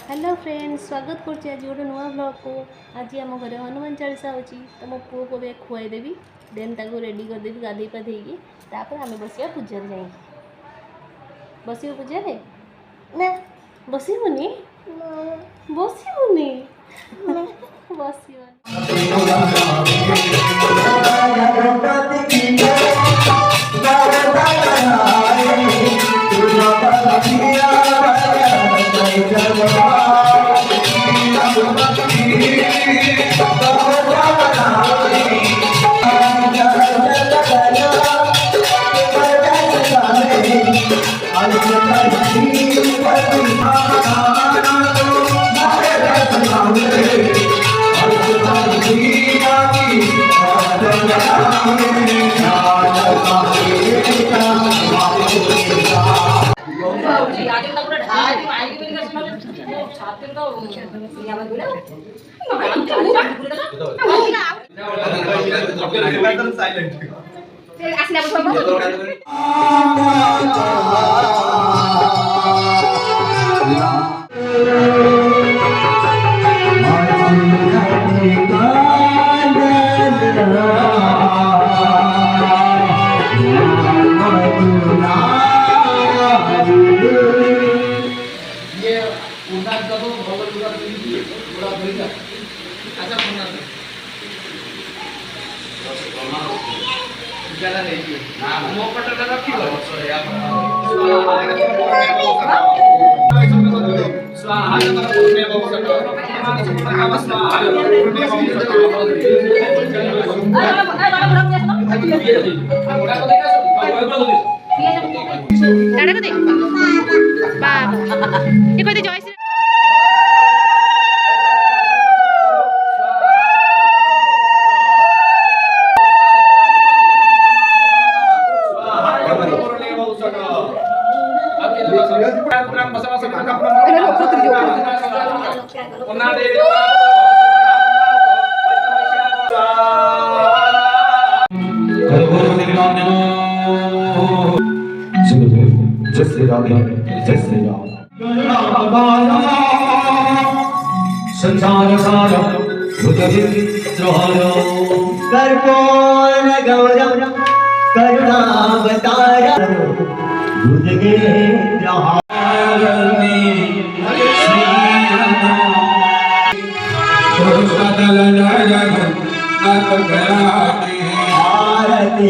Hello friends, स्वागत करছি आज गोटे नुआ ब्लॉग को। आज आम घर हनुमान चालीसा हो तो मो पुओ को भी खुआईदेवी, देन ताको रेडी करदेवी गाधे पाधेकी। तापर आम बसिया पूजा जाए। बसियो पूजा रे ना बसिबुनी बसिबुनी बसिबुनी जय श्री राम जय श्री राम संसार सार बुद्धविद्रोह कर्पूर गौरव करुणावतार बुद्धविद्रोह आरती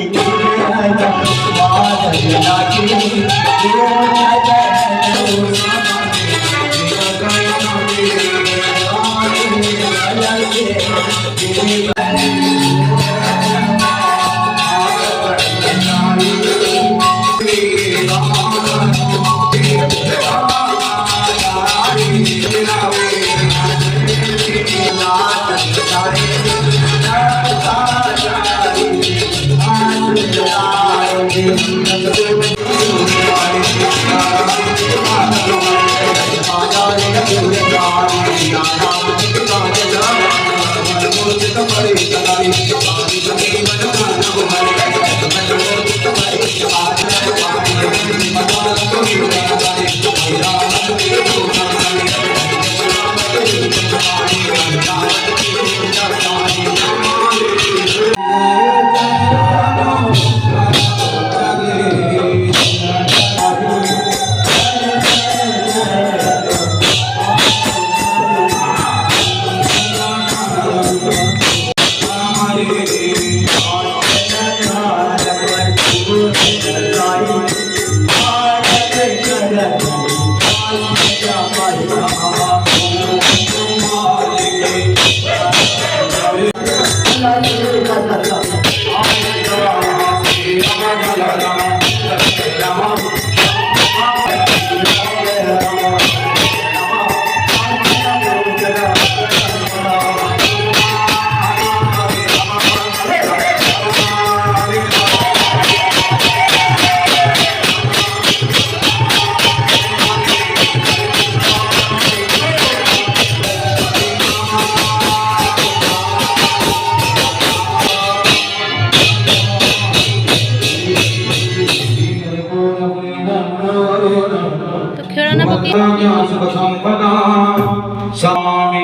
स्वामी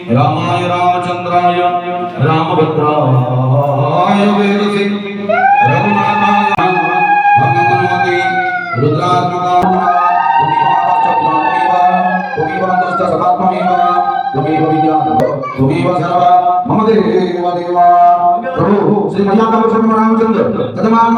रामाय रामचंद्राय रामभद्राय वेदसे रघुनाथाय मंगलमते रुद्रात्मकाय मम देव देवा प्रभु श्री मैया का रामचंद्र तदमान